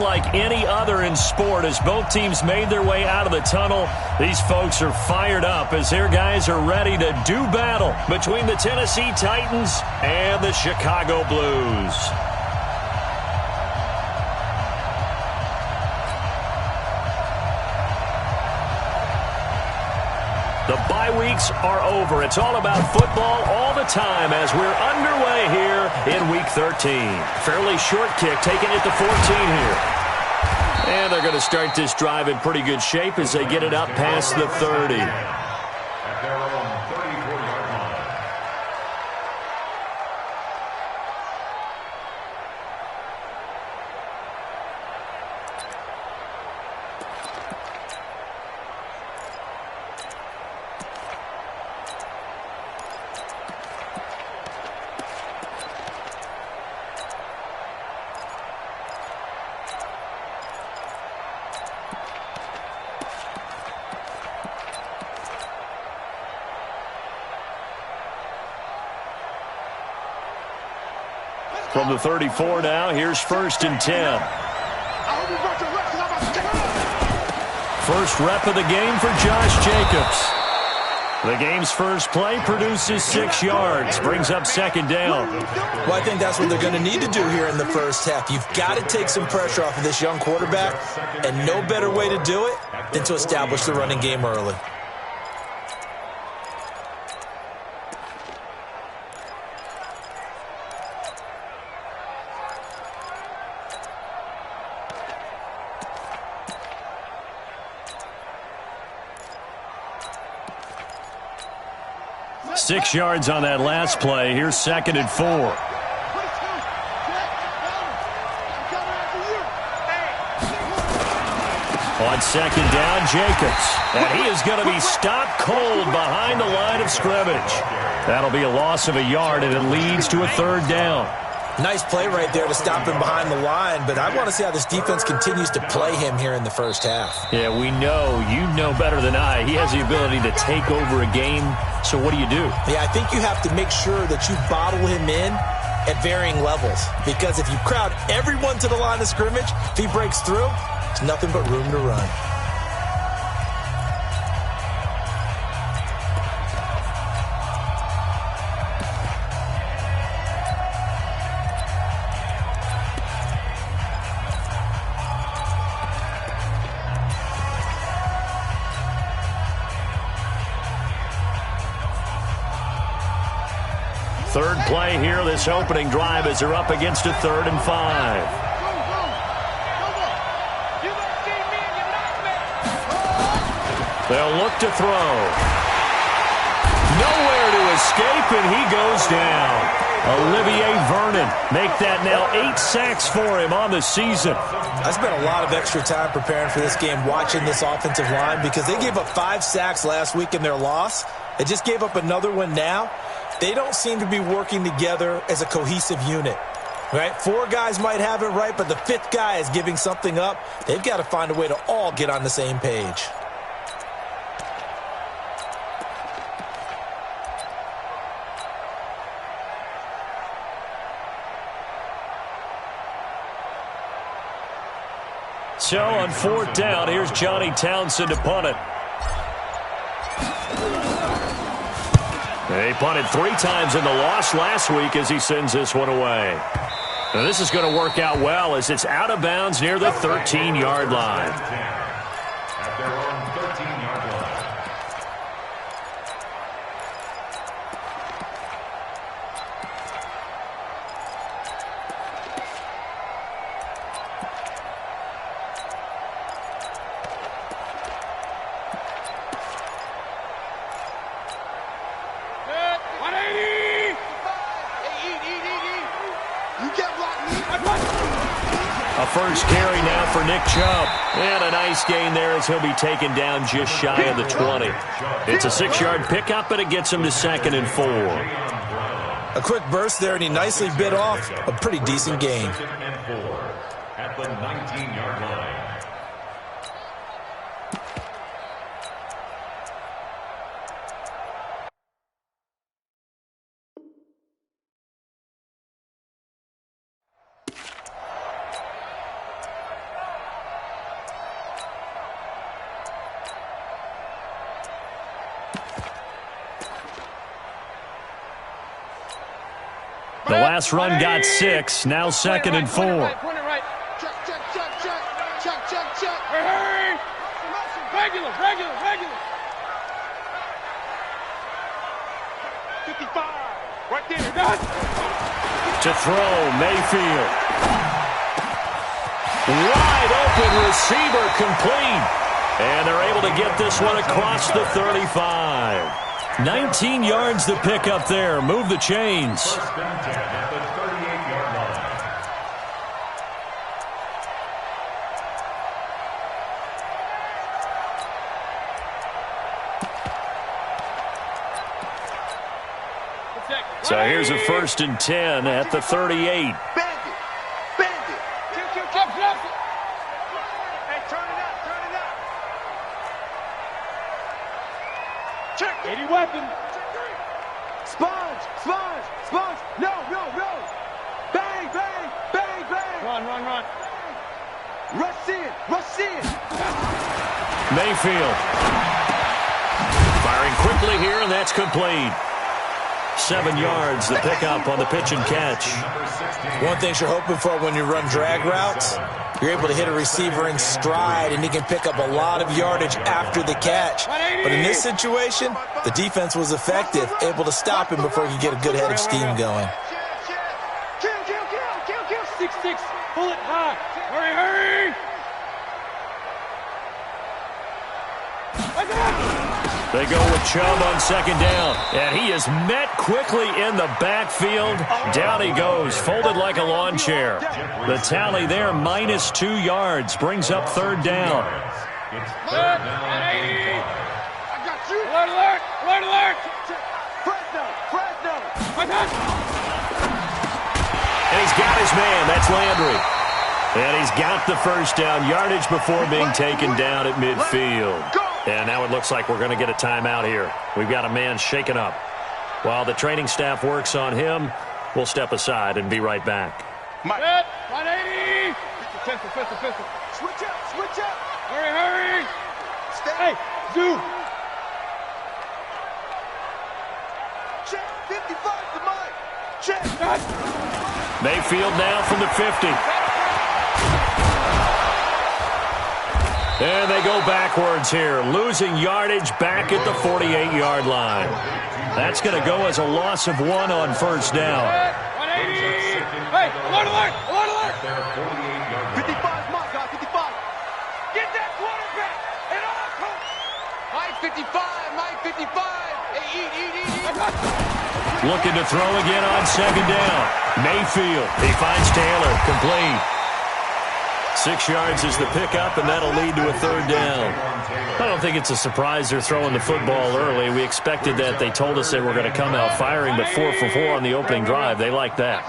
Like any other in sport, as both teams made their way out of the tunnel, these folks are fired up as their guys are ready to do battle between the Tennessee Titans and the Chicago Blues. The bye weeks are over. It's all about football all the time as we're underway here in Week 13. Fairly short kick, taking it to 14 here. And they're going to start this drive in pretty good shape as they get it up past the 30. At their own 34-yard line. From the 34 now, here's 1st and 10. First rep of the game for Josh Jacobs. The game's first play produces 6 yards, brings up 2nd down. Well, I think that's what they're going to need to do here in the first half. You've got to take some pressure off of this young quarterback, and no better way to do it than to establish the running game early. Six yards on that last play. Here's 2nd and 4. On 2nd down, Jacobs. And he is going to be stopped cold behind the line of scrimmage. That'll be a loss of a yard, and it leads to a 3rd down. Nice play right there to stop him behind the line, but I want to see how this defense continues to play him here in the first half. Yeah, we know. You know better than I. He has the ability to take over a game. So what do? Yeah, I think you have to make sure that you bottle him in at varying levels. Because if you crowd everyone to the line of scrimmage, if he breaks through, there's nothing but room to run. Third play here, this opening drive, as they're up against a 3rd and 5. They'll look to throw. Nowhere to escape, and he goes down. Olivier Vernon make that now 8 sacks for him on the season. I spent a lot of extra time preparing for this game, watching this offensive line, because they gave up 5 sacks last week in their loss. They just gave up another one now. They don't seem to be working together as a cohesive unit, right? 4 guys might have it right, but the 5th guy is giving something up. They've got to find a way to all get on the same page. So on 4th down, here's Johnny Townsend to punt it. They punted 3 times in the loss last week as he sends this one away. Now this is going to work out well as it's out of bounds near the 13-yard line. At their own 13-yard line. A first carry now for Nick Chubb. And a nice gain there as he'll be taken down just shy of the 20. It's a 6-yard pickup, and it gets him to 2nd and 4. A quick burst there, and he nicely bit off a pretty decent gain. At the 19-yard line. The last run got 6. Now 2nd and 4. Point it right. Check. Hurry. Regular. 55. Right there. Done. To throw, Mayfield. Wide open receiver, complete. And they're able to get this one across the 35. 19 yards to pick up there. Move the chains. First and 10 at the 38-yard line. So here's a 1st and 10 at the 38. Bandit. Kill. Hey, turn it up. Check. 80 weapon. Sponge. No. Bang. Run. Rush in. Mayfield. Firing quickly here, and that's complete. 7 yards, the pickup on the pitch and catch. One thing you're hoping for when you run drag routes, you're able to hit a receiver in stride, and he can pick up a lot of yardage after the catch. But in this situation, the defense was effective, able to stop him before he could get a good head of steam going. Kill. 6-6. Pull it high. Hurry. They go with Chubb on 2nd down. And he is met quickly in the backfield. Down he goes, folded like a lawn chair. The tally there, -2 yards, brings up 3rd down. It's 3rd down. I got you. Alert. Fresno. And he's got his man. That's Landry. And he's got the 1st down yardage before being taken down at midfield. And now it looks like we're going to get a timeout here. We've got a man shaken up. While the training staff works on him, we'll step aside and be right back. Set. 180. Pistol. Switch up. Hurry. Stay. Hey, zoom. Check. 55 to Mike. Check. Mayfield now from the 50. And they go backwards here, losing yardage back at the 48-yard line. That's going to go as a loss of 1 on 1st down. 180. Hey, alert. 55, Mike, 55. Get that quarterback. And on, coach. Mike 55. Hey, eat. Looking to throw again on 2nd down. Mayfield, he finds Taylor, complete. 6 yards is the pickup, and that'll lead to a 3rd down. I don't think it's a surprise they're throwing the football early. We expected that. They told us they were going to come out firing, but 4 for 4 on the opening drive. They like that.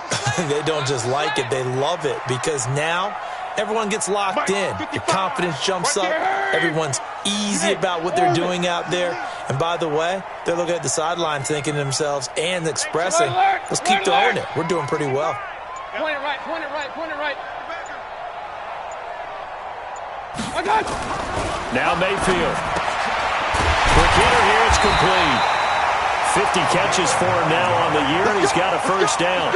They don't just like it, they love it, because now everyone gets locked in. Your confidence jumps up. Everyone's easy about what they're doing out there. And by the way, they're looking at the sideline thinking to themselves and expressing, let's keep throwing it. We're doing pretty well. Point it right. Now Mayfield. Quick hitter here, it's complete. 50 catches for him now on the year, and he's got a 1st down.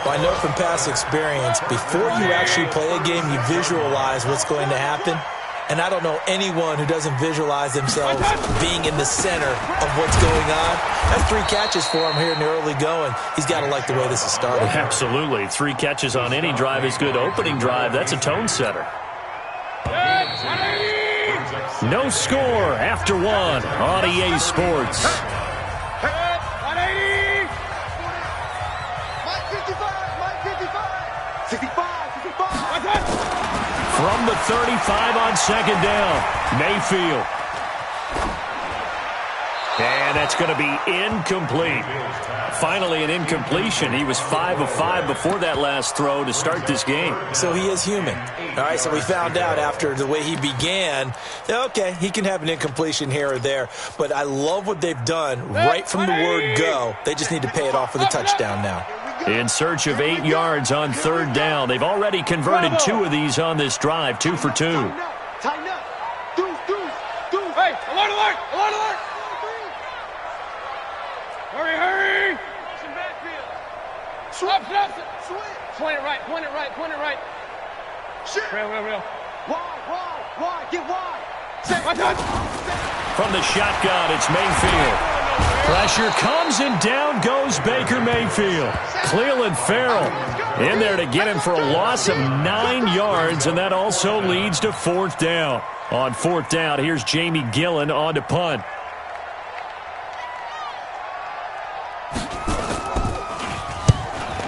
Well, I know from past experience, before you actually play a game, you visualize what's going to happen. And I don't know anyone who doesn't visualize themselves being in the center of what's going on. That's 3 catches for him here in the early going. He's got to like the way this is started. Absolutely. 3 catches on any drive is good. Opening drive, that's a tone setter. No score after 1 on EA Sports. 180. Mike 55. 65. From the 35 on 2nd down, Mayfield. And that's going to be incomplete. Finally, an incompletion. He was 5 of 5 before that last throw to start this game. So he is human. All right, so we found out after the way he began, okay, he can have an incompletion here or there. But I love what they've done right from the word go. They just need to pay it off with a touchdown now. In search of 8 yards on 3rd down. They've already converted 2 of these on this drive, 2 for 2. Tighten up. Deuce. Hey, alert. Hurry. Point it right, point it right, point it right. Real. Wide, get wide. From the shotgun, it's Mayfield. Pressure comes and down goes Baker Mayfield. Cleveland Farrell in there to get him for a loss of 9 yards, and that also leads to 4th down. On 4th down, here's Jamie Gillen on to punt.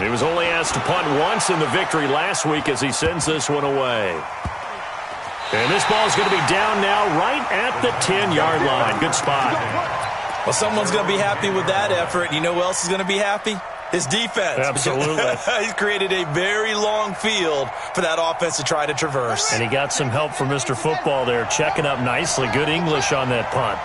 He was only asked to punt once in the victory last week as he sends this one away. And this ball is going to be down now right at the 10-yard line. Good spot. Well, someone's going to be happy with that effort. You know who else is going to be happy? His defense. Absolutely. He's created a very long field for that offense to try to traverse. And he got some help from Mr. Football there, checking up nicely. Good English on that punt.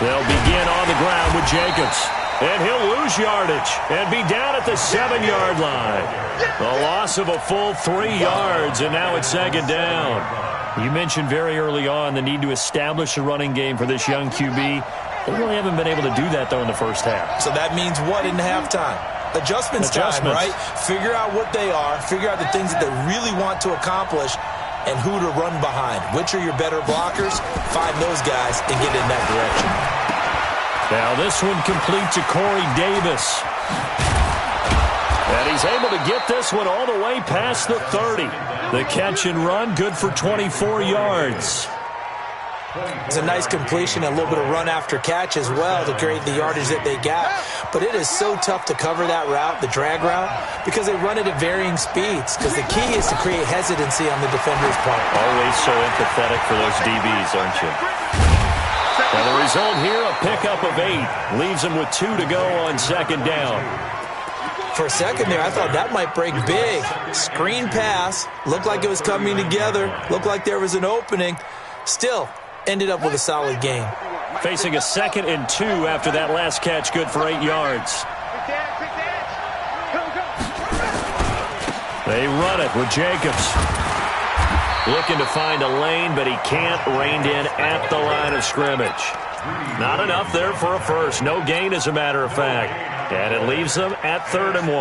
They'll begin on the ground with Jacobs. And he'll lose yardage and be down at the 7-yard line. A loss of a full 3 yards, and now it's 2nd down. You mentioned very early on the need to establish a running game for this young QB. They really haven't been able to do that, though, in the first half. So that means what in halftime? Adjustments time, right? Figure out what they are, figure out the things that they really want to accomplish, and who to run behind. Which are your better blockers? Find those guys and get in that direction. Now this one complete to Corey Davis. And he's able to get this one all the way past the 30. The catch and run, good for 24 yards. It's a nice completion, a little bit of run after catch as well to create the yardage that they got. But it is so tough to cover that route, the drag route, because they run it at varying speeds. Because the key is to create hesitancy on the defender's part. Always so empathetic for those DBs, aren't you? Well, the result here, a pickup of 8. Leaves them with 2 to go on 2nd down. For a second there, I thought that might break big. Screen pass. Looked like it was coming together. Looked like there was an opening. Still, ended up with a solid game. Facing a 2nd and 2 after that last catch, good for 8 yards. They run it with Jacobs. Looking to find a lane, but he can't. Reined in at the line of scrimmage. Not enough there for a first. No gain, as a matter of fact. And it leaves them at 3rd and 1.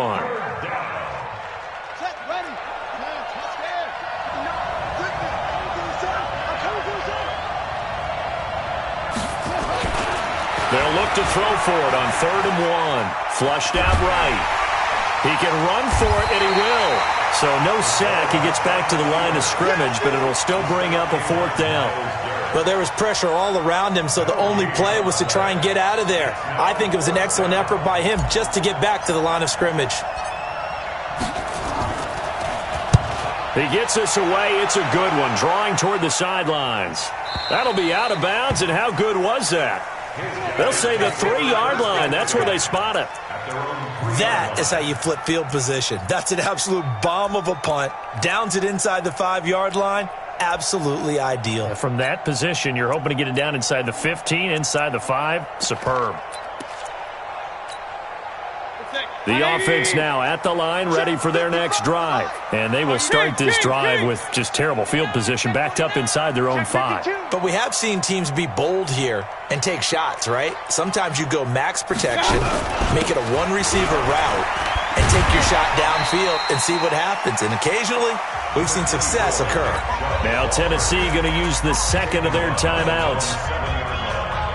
They'll look to throw for it on 3rd and 1. Flushed out right. He can run for it, and he will. So no sack. He gets back to the line of scrimmage, but it'll still bring up a 4th down. Well, there was pressure all around him, so the only play was to try and get out of there. I think it was an excellent effort by him just to get back to the line of scrimmage. He gets this away. It's a good one, drawing toward the sidelines. That'll be out of bounds, and how good was that? They'll say the 3-yard line. That's where they spot it. That is how you flip field position. That's an absolute bomb of a punt. Downs it inside the 5-yard line. Absolutely ideal. From that position, you're hoping to get it down inside the 15, inside the 5. Superb. The offense now at the line, ready for their next drive. And they will start this drive with just terrible field position, backed up inside their own 5. But we have seen teams be bold here and take shots, right? Sometimes you go max protection, make it a one-receiver route, and take your shot downfield and see what happens. And occasionally, we've seen success occur. Now Tennessee going to use the 2nd of their timeouts.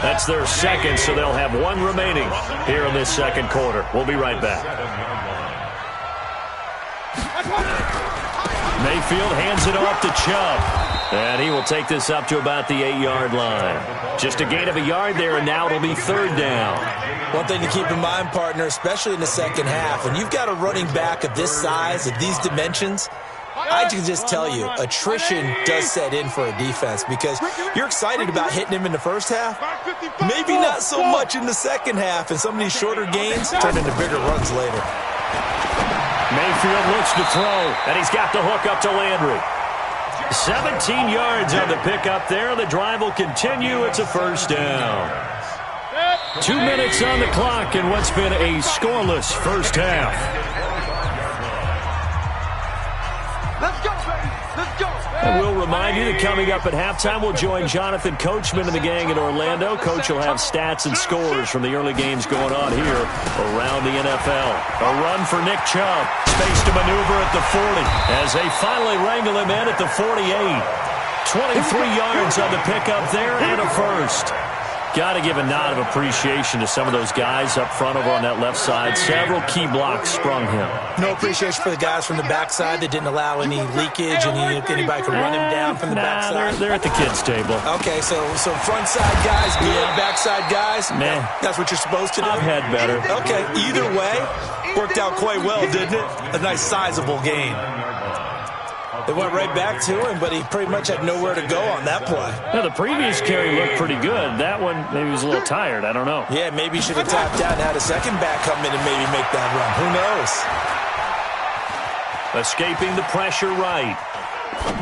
That's their 2nd, so they'll have 1 remaining here in this 2nd quarter. We'll be right back. Mayfield hands it off to Chubb. And he will take this up to about the 8-yard line. Just a gain of a yard there, and now it'll be 3rd down. One thing to keep in mind, partner, especially in the second half, when you've got a running back of this size, of these dimensions, I can just tell you, attrition does set in for a defense because you're excited about hitting him in the first half. Maybe not so much in the second half, and some of these shorter gains turn into bigger runs later. Mayfield looks to throw, and he's got the hook up to Landry. 17 yards on the pickup there. The drive will continue. It's a 1st down. 2 minutes on the clock in what's been a scoreless first half. Let's go, baby. Let's go. And we'll remind you that coming up at halftime, we'll join Jonathan Coachman and the gang in Orlando. Coach will have stats and scores from the early games going on here around the NFL. A run for Nick Chubb. Space to maneuver at the 40 as they finally wrangle him in at the 48. 23 yards on the pickup there and a first. Got to give a nod of appreciation to some of those guys up front over on that left side. Several key blocks sprung him. No appreciation for the guys from the backside that didn't allow any leakage and anybody could run him down from the backside. They're at the kids' table. Okay, so front side guys good, backside guys? Nah. That's what you're supposed to do? I've had better. Okay, either way, worked out quite well, didn't it? A nice sizable gain. They went right back to him, but he pretty much had nowhere to go on that play. Now, the previous carry looked pretty good. That one, maybe he was a little tired. I don't know. Yeah, maybe he should have tapped out and had a second back come in and maybe make that run. Who knows? Escaping the pressure right.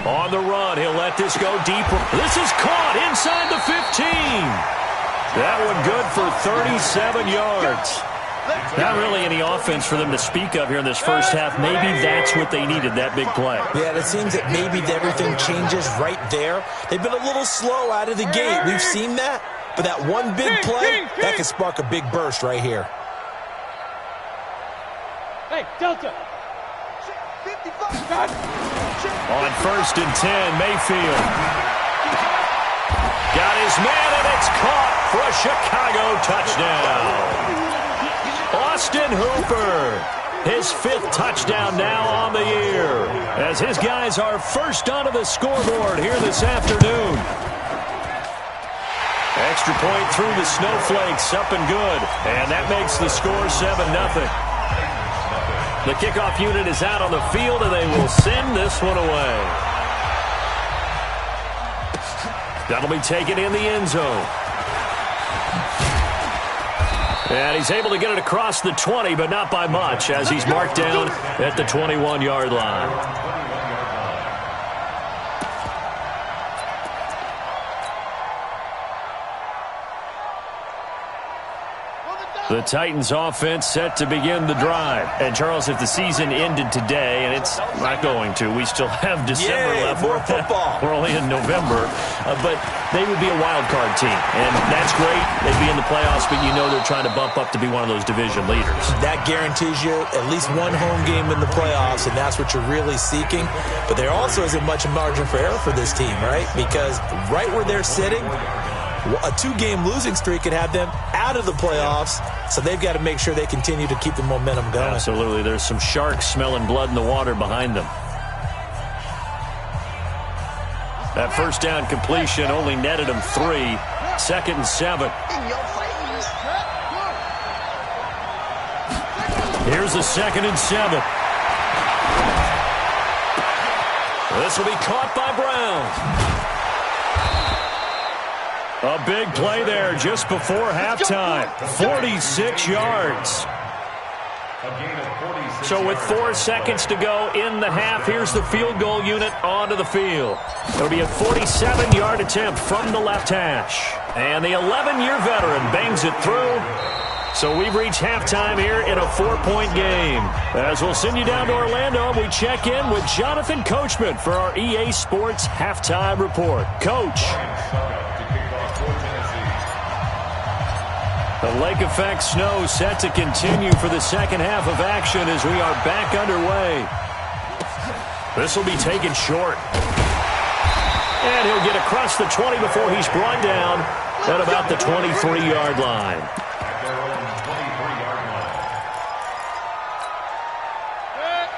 On the run, he'll let this go deeper. This is caught inside the 15. That one good for 37 yards. Not really any offense for them to speak of here in this first half. Maybe that's what they needed, that big play. Yeah, it seems that maybe everything changes right there. They've been a little slow out of the gate. We've seen that. But that one big play, that could spark a big burst right here. Hey, Delta. On 1st and 10, Mayfield. Got his man, and it's caught for a Chicago touchdown. Austin Hooper, his 5th touchdown now on the year, as his guys are first onto the scoreboard here this afternoon. Extra point through the snowflakes, up and good, and that makes the score 7-0. The kickoff unit is out on the field, and they will send this one away. That'll be taken in the end zone. And he's able to get it across the 20, but not by much, as he's marked down at the 21-yard line. The Titans offense set to begin the drive. And, Charles, if the season ended today, and it's not going to, we still have December left. More football. We're only in November. But they would be a wild card team. And that's great. They'd be in the playoffs, but you know they're trying to bump up to be one of those division leaders. That guarantees you at least one home game in the playoffs, and that's what you're really seeking. But there also isn't much margin for error for this team, right? Because right where they're sitting, a 2-game losing streak could have them out of the playoffs, so they've got to make sure they continue to keep the momentum going. Absolutely. There's some sharks smelling blood in the water behind them. That first down completion only netted them 3. 2nd and 7. Here's the 2nd and 7. This will be caught by Brown. A big play there just before halftime. 46 yards. So with 4 seconds to go in the half, here's the field goal unit onto the field. It'll be a 47-yard attempt from the left hash. And the 11-year veteran bangs it through. So we've reached halftime here in a 4-point game. As we'll send you down to Orlando, we check in with Jonathan Coachman for our EA Sports Halftime Report. Coach. The lake effect snow set to continue for the second half of action as we are back underway. This will be taken short. And he'll get across the 20 before he's brought down at about the 23-yard line.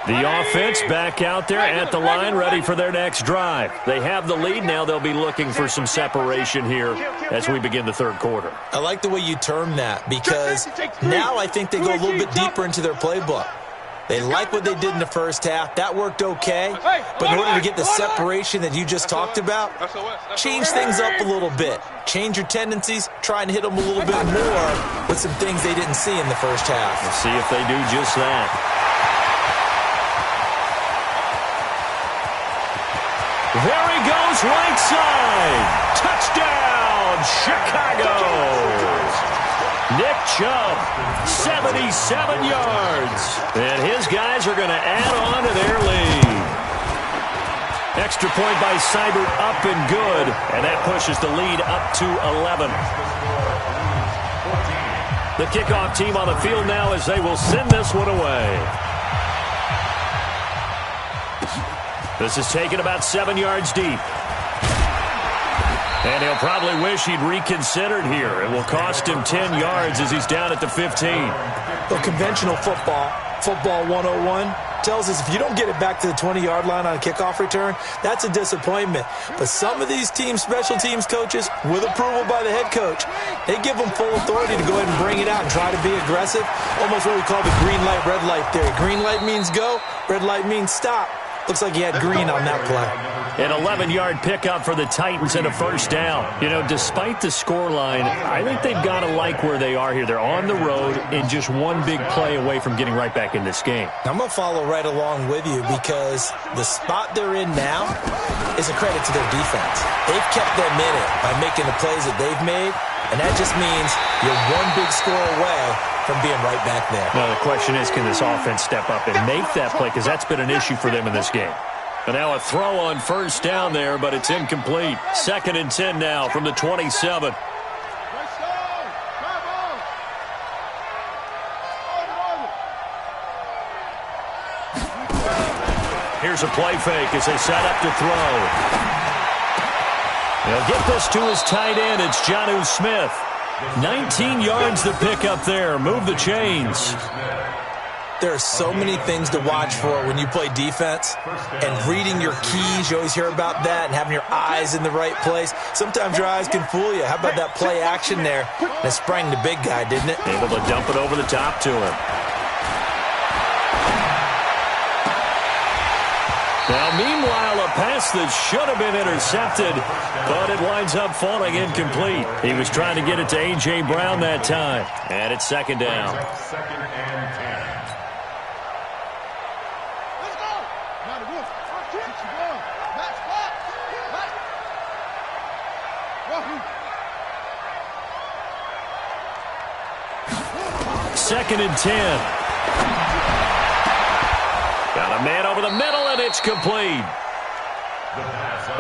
The offense back out there at the line, ready for their next drive. They have the lead. Now they'll be looking for some separation here as we begin the third quarter. I like the way you term that, because now I think they go a little bit deeper into their playbook. They like what they did in the first half. That worked okay. But in order to get the separation that you just talked about, change things up a little bit. Change your tendencies. Try and hit them a little bit more with some things they didn't see in the first half. Let's see if they do just that. There he goes, right side. Touchdown, Chicago. Nick Chubb, 77 yards. And his guys are going to add on to their lead. Extra point by Seibert, up and good. And that pushes the lead up to 11. The kickoff team on the field now as they will send this one away. This is taken about 7 yards deep. And he'll probably wish he'd reconsidered here. It will cost him 10 yards as he's down at the 15. Well, conventional football 101, tells us if you don't get it back to the 20-yard line on a kickoff return, that's a disappointment. But some of these teams, special teams coaches, with approval by the head coach, they give them full authority to go ahead and bring it out and try to be aggressive. Almost what we call the green light, red light theory. Green light means go, red light means stop. Looks like he had green on that play. An 11-yard pickup for the Titans and a first down. You know, despite the scoreline, I think they've got to like where they are here. They're on the road and just one big play away from getting right back in this game. I'm going to follow right along with you because the spot they're in now is a credit to their defense. They've kept them in it by making the plays that they've made, and that just means you're one big score away from being right back there. Now the question is, can this offense step up and make that play? Because that's been an issue for them in this game. And now a throw on first down there, but it's incomplete. 2nd and 10 now from the 27. Here's a play fake as they set up to throw. They'll get this to his tight end. It's Jonnu Smith. 19 yards to pick up there. Move the chains. There are so many things to watch for when you play defense, and reading your keys, you always hear about that, and having your eyes in the right place. Sometimes your eyes can fool you. How about that play action there? And it sprang the big guy, didn't it? Able to dump it over the top to him. Now, meanwhile, a pass that should have been intercepted, but it winds up falling incomplete. He was trying to get it to A.J. Brown that time, and it's 2nd down. 2nd and 10. Second and 10. Got a man over the middle, and it's complete.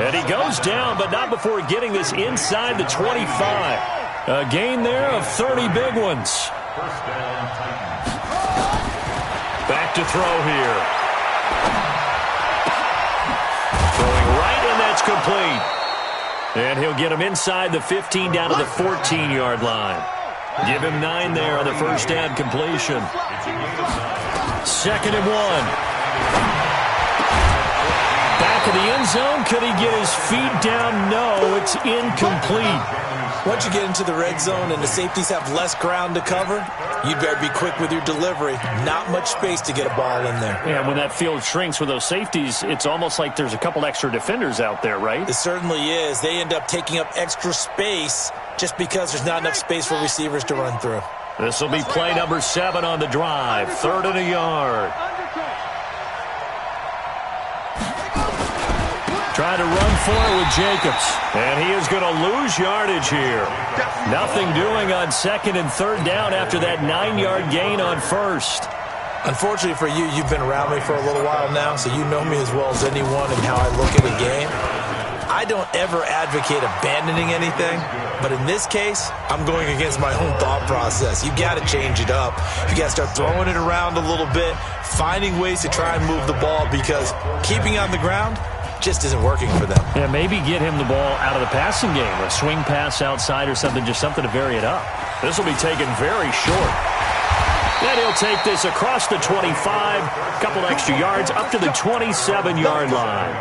And he goes down, but not before getting this inside the 25. A gain there of 30 big ones. Back to throw here. Throwing right, and that's complete. And he'll get him inside the 15 down to the 14-yard line. Give him 9 there on the first down completion. 2nd and 1. Back of the end zone. Could he get his feet down? No, it's incomplete. Once you get into the red zone and the safeties have less ground to cover, you'd better be quick with your delivery. Not much space to get a ball in there. Yeah, when that field shrinks with those safeties, it's almost like there's a couple extra defenders out there, right? It certainly is. They end up taking up extra space just because there's not enough space for receivers to run through. This will be play number 7 on the drive. 3rd and a yard. Trying to run for it with Jacobs. And he is going to lose yardage here. Nothing doing on 2nd and 3rd down after that 9-yard gain on 1st. Unfortunately for you, you've been around me for a little while now, so you know me as well as anyone and how I look at a game. I don't ever advocate abandoning anything, but in this case, I'm going against my own thought process. You got to change it up. You got to start throwing it around a little bit, finding ways to try and move the ball, because keeping on the ground just isn't working for them. Yeah, maybe get him the ball out of the passing game, a swing pass outside or something, just something to vary it up. This will be taken very short. Then he'll take this across the 25, a couple extra yards, up to the 27-yard line.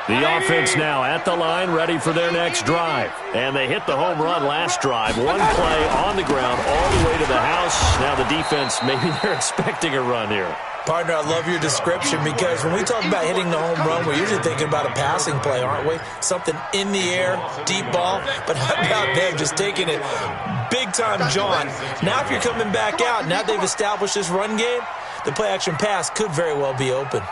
The offense now at the line, ready for their next drive. And they hit the home run last drive. One play on the ground all the way to the house. Now the defense, maybe they're expecting a run here. Partner, I love your description, because when we talk about hitting the home run, we're usually thinking about a passing play, aren't we? Something in the air, deep ball. But how about them just taking it big-time John? Now if you're coming back out, now they've established this run game, the play-action pass could very well be open.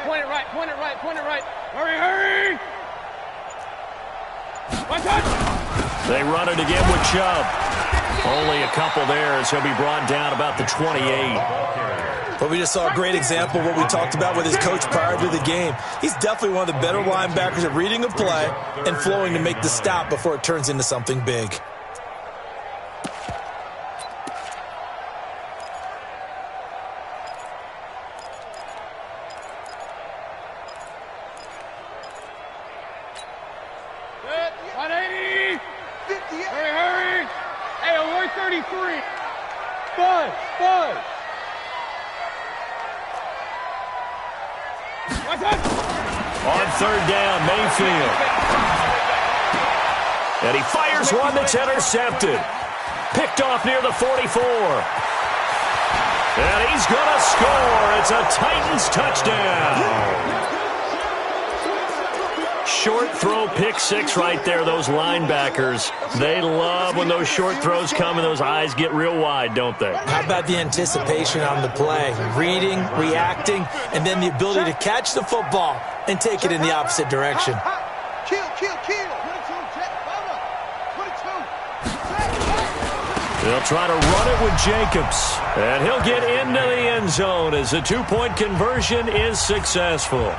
Point it right, point it right, point it right. Hurry, hurry! One touch! They run it again with Chubb. Only a couple there as he'll be brought down about the 28. But we just saw a great example of what we talked about with his coach prior to the game. He's definitely one of the better linebackers at reading a play and flowing to make the stop before it turns into something big. On third down, Mayfield. And he fires one that's intercepted. Picked off near the 44. And he's going to score. It's a Titans touchdown. Short throw, pick six right there. Those linebackers, they love when those short throws come and those eyes get real wide, don't they? How about the anticipation on the play? Reading, reacting, and then the ability to catch the football and take it in the opposite direction. Kill. They'll try to run it with Jacobs. And he'll get into the end zone as the two-point conversion is successful.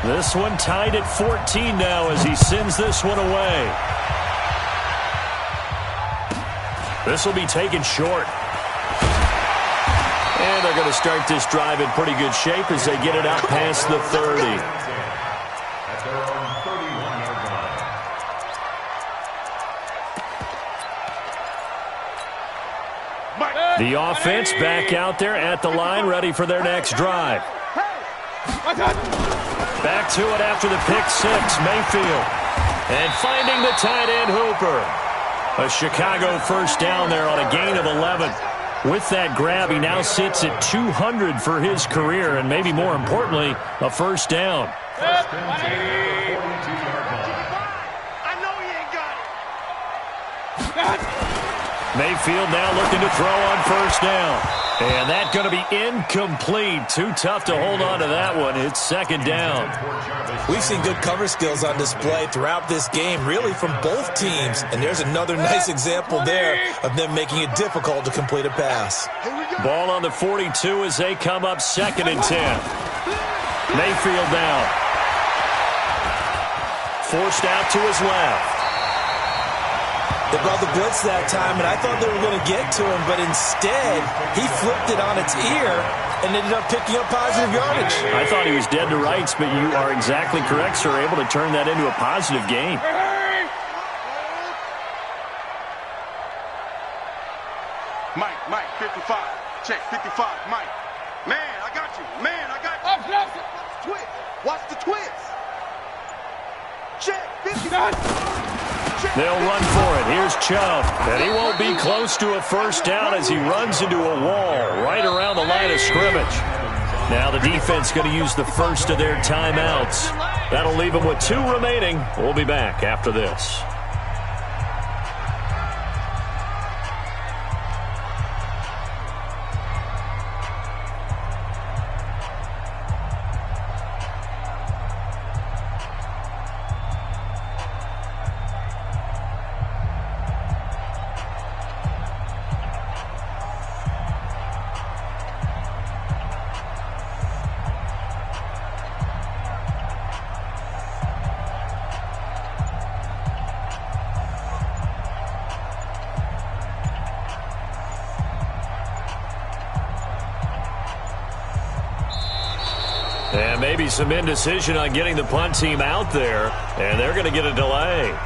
This one tied at 14 now as he sends this one away. This will be taken short. And they're going to start this drive in pretty good shape as they get it out past the 30. The offense back out there at the line, ready for their next drive. Back to it after the pick six, Mayfield. And finding the tight end, Hooper. A Chicago first down there on a gain of 11. With that grab, he now sits at 200 for his career, and maybe more importantly, a first down. Mayfield now looking to throw on first down. And that's going to be incomplete. Too tough to hold on to that one. It's second down. We've seen good cover skills on display throughout this game, really from both teams. And there's another nice example there of them making it difficult to complete a pass. Ball on the 42 as they come up 2nd and 10. Mayfield now. Forced out to his left. They brought the blitz that time, and I thought they were going to get to him, but instead, he flipped it on its ear and ended up picking up positive yardage. I thought he was dead to rights, but you are exactly correct, sir, able to turn that into a positive gain. Mike, 55. Check, 55, Mike. Man, I got you. Watch the twist. Check, 55. They'll run for it. Here's Chubb. And he won't be close to a first down as he runs into a wall right around the line of scrimmage. Now the defense going to use the first of their timeouts. That'll leave them with 2 remaining. We'll be back after this. And maybe some indecision on getting the punt team out there, and they're going to get a delay.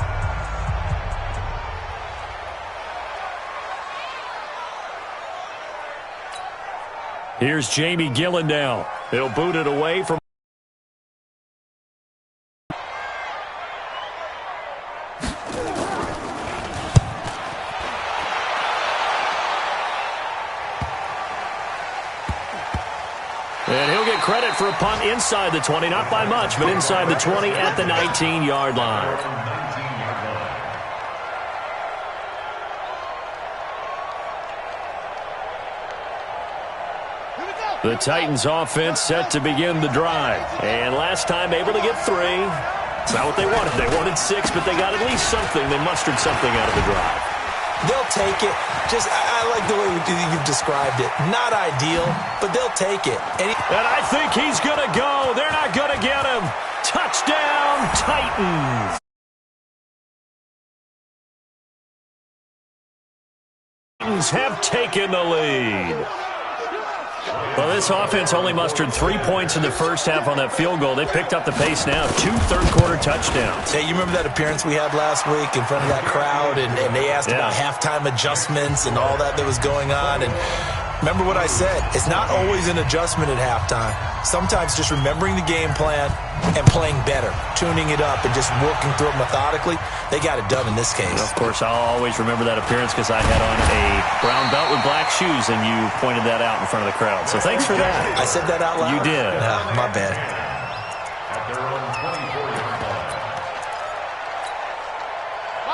Here's Jamie Gillen now. He'll boot it away from. And he'll get credit for a punt inside the 20, not by much, but inside the 20 at the 19-yard line. The Titans offense set to begin the drive. And last time able to get 3. It's not what they wanted. They wanted 6, but they got at least something. They mustered something out of the drive. They'll take it. I like the way you've described it. Not ideal, but they'll take it. And I think he's going to go. They're not going to get him. Touchdown, Titans. Titans have taken the lead. Well, this offense only mustered 3 points in the first half on that field goal. They picked up the pace now. 2 third-quarter touchdowns. Hey, you remember that appearance we had last week in front of that crowd, and they asked about halftime adjustments and all that was going on, and remember what I said. It's not always an adjustment at halftime. Sometimes just remembering the game plan and playing better, tuning it up and just working through it methodically. They got it done in this case. And of course, I'll always remember that appearance because I had on a brown belt with black shoes, and you pointed that out in front of the crowd. So thanks for that. I said that out loud? You did. My bad.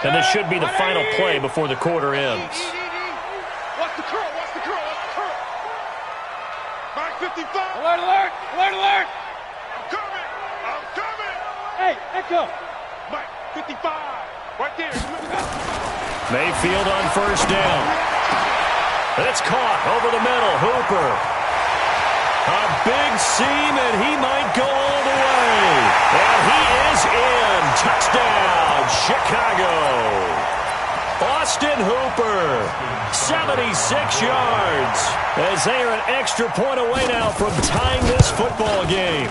And this should be the final play before the quarter ends. Watch the curl, watch the curl, watch the curl. Back 55. Alert, alert, alert, alert. I'm coming, I'm coming. Hey, echo. Mike, 55. Right there. Mayfield on first down. It's caught over the middle. Hooper. A big seam, and he might go all the way. And he is in. Touchdown, Chicago. Austin Hooper, 76 yards, as they are an extra point away now from tying this football game.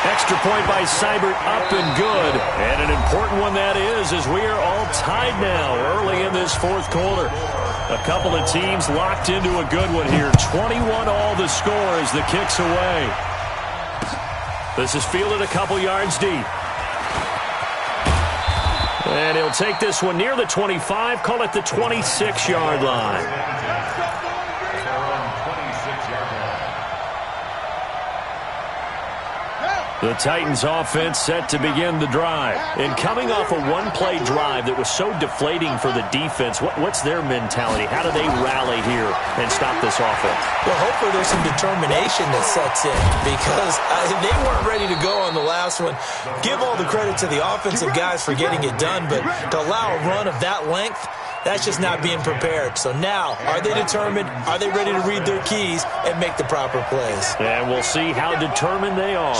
Extra point by Seibert, up and good. And an important one that is, as we are all tied now early in this fourth quarter. A couple of teams locked into a good one here. 21 all the score as the kick's away. This is fielded a couple yards deep. And he'll take this one near the 25, call it the 26-yard line. The Titans offense set to begin the drive. And coming off a one-play drive that was so deflating for the defense, what's their mentality? How do they rally here and stop this offense? Well, hopefully there's some determination that sets in because they weren't ready to go on the last one. Give all the credit to the offensive guys for getting it done, but to allow a run of that length, that's just not being prepared. So now, are they determined? Are they ready to read their keys and make the proper plays? And we'll see how determined they are.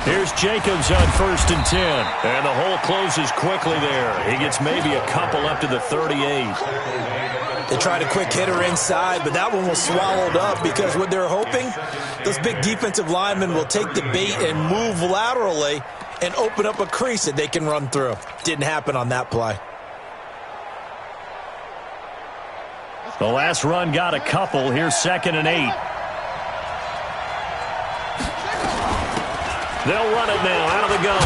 Here's Jacobs on 1st and 10. And the hole closes quickly there. He gets maybe a couple up to the 38. They tried a quick hitter inside, but that one was swallowed up because what they're hoping, those big defensive linemen will take the bait and move laterally and open up a crease that they can run through. Didn't happen on that play. The last run got a couple. Here's 2nd and 8. They'll run it now out of the gun.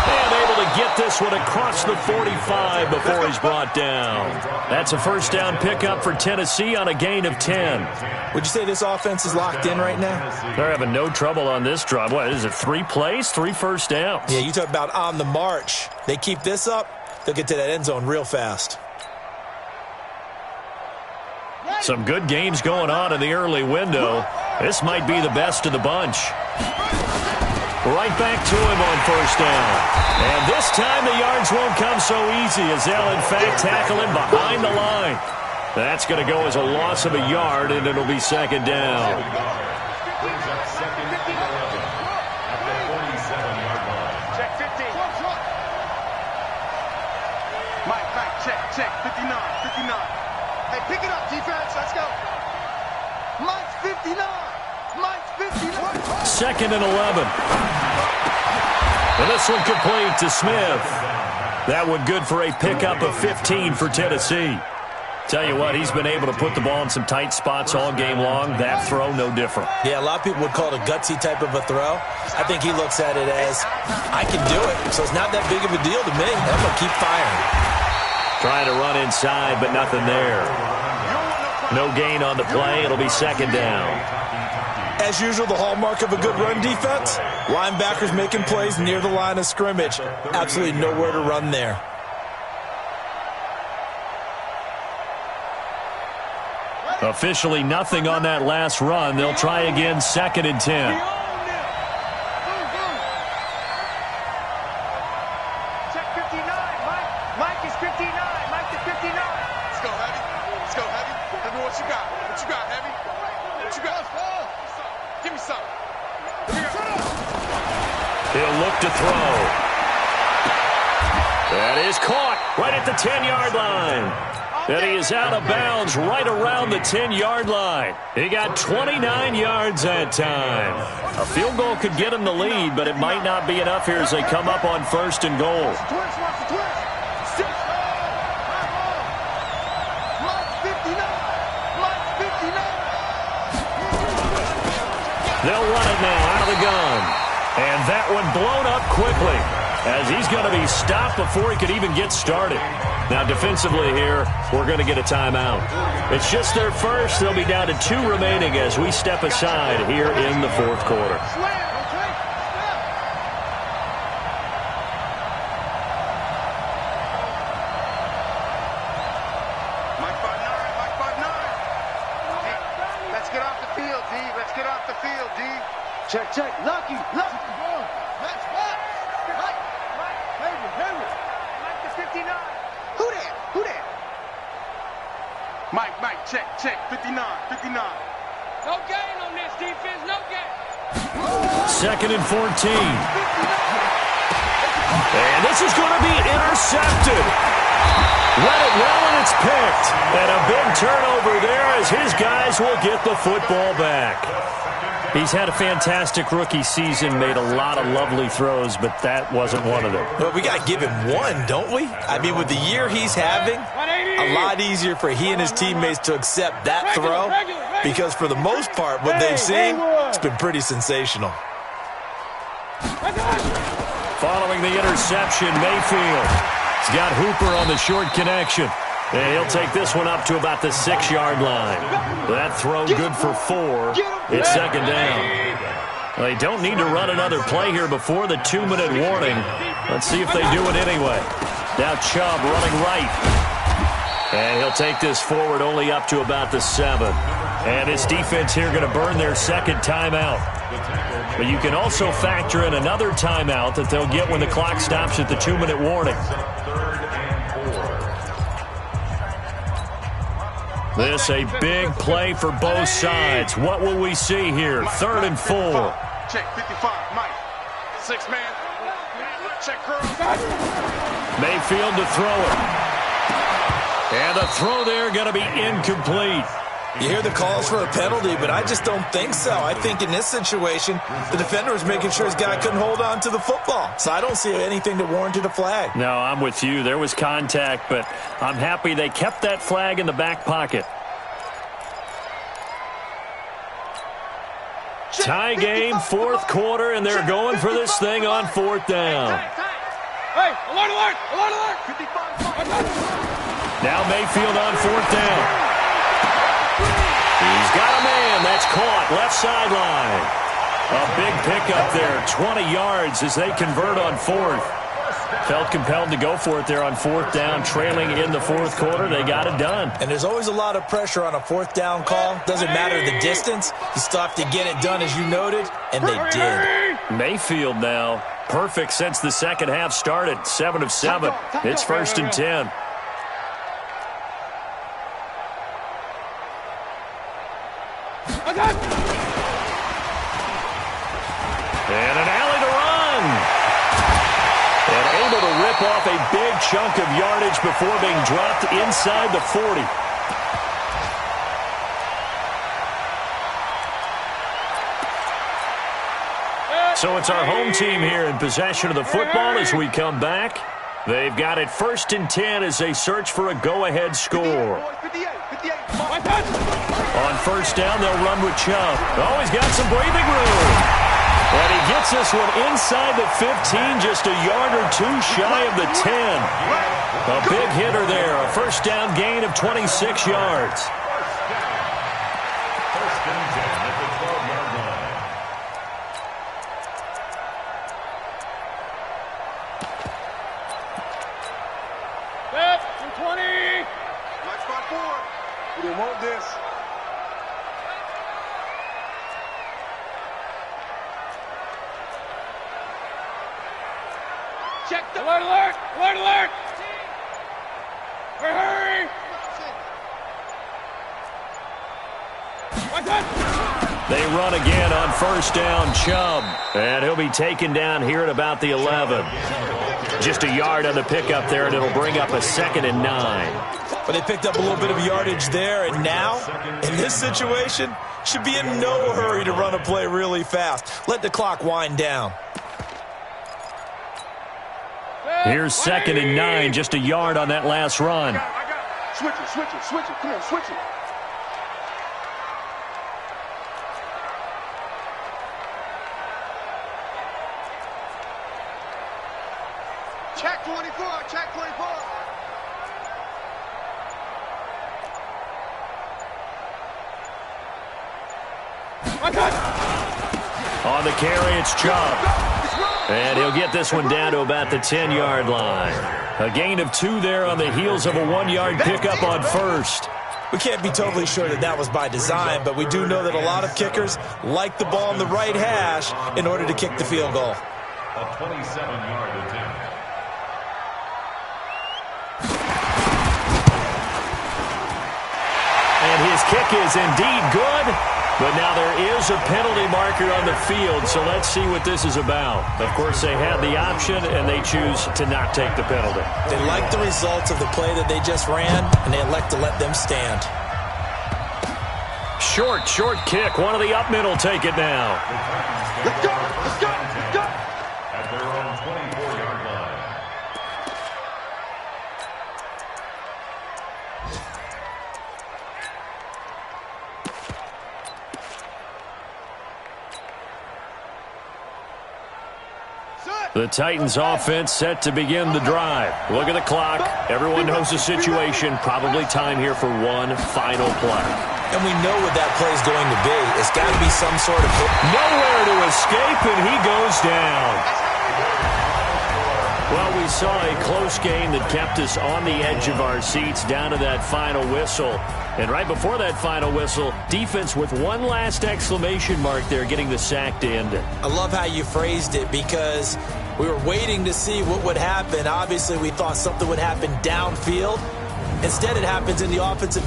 And able to get this one across the 45 before he's brought down. That's a first down pickup for Tennessee on a gain of 10. Would you say this offense is locked in right now? They're having no trouble on this drive. What is it, 3 plays, 3 first downs? Yeah, you talk about on the march. They keep this up, they'll get to that end zone real fast. Some good games going on in the early window. This might be the best of the bunch. Right back to him on first down. And this time the yards won't come so easy as they'll, in fact, tackle him behind the line. That's going to go as a loss of a yard, and it'll be 2nd down. Check 50. Mike, check. 59. Hey, pick it up, defense. Let's go. Mike's 59. 2nd and 11. And this one complete to Smith. That one good for a pickup of 15 for Tennessee. Tell you what, he's been able to put the ball in some tight spots all game long. That throw, no different. Yeah, a lot of people would call it a gutsy type of a throw. I think he looks at it as, I can do it, so it's not that big of a deal to me. I'm going to keep firing. Trying to run inside, but nothing there. No gain on the play. It'll be 2nd down. As usual, the hallmark of a good run defense, linebackers making plays near the line of scrimmage. Absolutely nowhere to run there. Officially nothing on that last run. They'll try again, 2nd and 10. Check 59. Mike is 59. Mike is 59. Let's go, Heavy. Let's go, Heavy. Heavy, what you got? What you got, Heavy? What you got? Give me some. He'll look to throw. That is caught right at the 10-yard line. And he is out of bounds right around the 10-yard line. He got 29 yards that time. A field goal could get him the lead, but it might not be enough here as they come up on 1st and goal. They'll run it now out of the gun. And that one blown up quickly as he's going to be stopped before he could even get started. Now, defensively here, we're going to get a timeout. It's just their first. They'll be down to 2 remaining as we step aside here in the 4th quarter. Mike 5'9". Hey, let's get off the field, D. Let's get off the field, D. Check. Lucky. Let's go. Henry. Mike to 59. Who that? Mike, check. 59. No gain on this defense, no gain. 2nd and 14. And this is going to be intercepted. Read it well, and it's picked. And a big turnover there as his guys will get the football back. He's had a fantastic rookie season, made a lot of lovely throws, but that wasn't one of them. Well, we got to give him one, don't we? I mean, with the year he's having, a lot easier for he and his teammates to accept that throw because for the most part, what they've seen, it's been pretty sensational. Following the interception, Mayfield. He's got Hooper on the short connection. And he'll take this one up to about the 6-yard line. That throw good for 4. It's 2nd down. They don't need to run another play here before the 2-minute warning. Let's see if they do it anyway. Now Chubb running right. And he'll take this forward only up to about the 7. And his defense here going to burn their 2nd timeout. But you can also factor in another timeout that they'll get when the clock stops at the 2-minute warning. This a big play for both sides. What will we see here? 3rd and 4. Check 55, Mike. 6 man. Check girl. Mayfield to throw it. And the throw there going to be incomplete. You hear the calls for a penalty, but I just don't think so. I think in this situation, the defender was making sure his guy couldn't hold on to the football. So I don't see anything that warranted a flag. No, I'm with you. There was contact, but I'm happy they kept that flag in the back pocket. Tie game, 4th quarter, and they're going for this thing on 4th down. Hey, alert! Now Mayfield on 4th down. He's got a man. That's caught. Left sideline. A big pickup there. 20 yards as they convert on 4th. Felt compelled to go for it there on 4th down. Trailing in the 4th quarter. They got it done. And there's always a lot of pressure on a 4th down call. Doesn't matter the distance. You still have to get it done as you noted. And they did. Mayfield now. Perfect since the 2nd half started. 7 of 7. It's 1st and 10. And an alley to run. And able to rip off a big chunk of yardage before being dropped inside the 40. So it's our home team here in possession of the football as we come back. They've got it 1st and 10 as they search for a go-ahead score. On 1st down, they'll run with Chubb. Oh, he's got some breathing room. And he gets this one inside the 15, just a yard or 2 shy of the 10. A big hitter there, a 1st down gain of 26 yards. First and 10 at the 12-yard line. Set, 20. Mike spot 4. We didn't want this. Check the alert, alert, alert, alert. Hurry. They run again on first down, Chubb. And he'll be taken down here at about the 11. Just a yard on the pickup there, and it'll bring up a 2nd and 9. But they picked up a little bit of yardage there, and now, in this situation, should be in no hurry to run a play really fast. Let the clock wind down. Here's 2nd and 9, just a yard on that last run. I got it. Switch it, switch it, switch it. Come on, switch it. Check 24, check 24. On the carry, it's Chubb. And he'll get this one down to about the 10-yard line. A gain of 2 there on the heels of a 1-yard pickup on first. We can't be totally sure that that was by design, but we do know that a lot of kickers like the ball in the right hash in order to kick the field goal. A 27-yard attempt. And his kick is indeed good, but now there is a penalty marker on the field, so let's see what this is about. Of course, they had the option, and they choose to not take the penalty. They like the results of the play that they just ran, and they elect to let them stand. Short kick. One of the up middle take it now. Let's go, let's go, let's go. At their own 24-yard line. The Titans offense set to begin the drive. Look at the clock. Everyone knows the situation. Probably time here for one final play. And we know what that play is going to be. It's got to be some sort of... Nowhere to escape, and he goes down. Well, we saw a close game that kept us on the edge of our seats down to that final whistle. And right before that final whistle, defense with one last exclamation mark there, getting the sack to end it. I love how you phrased it, because we were waiting to see what would happen. Obviously, we thought something would happen downfield. Instead, it happens in the offensive...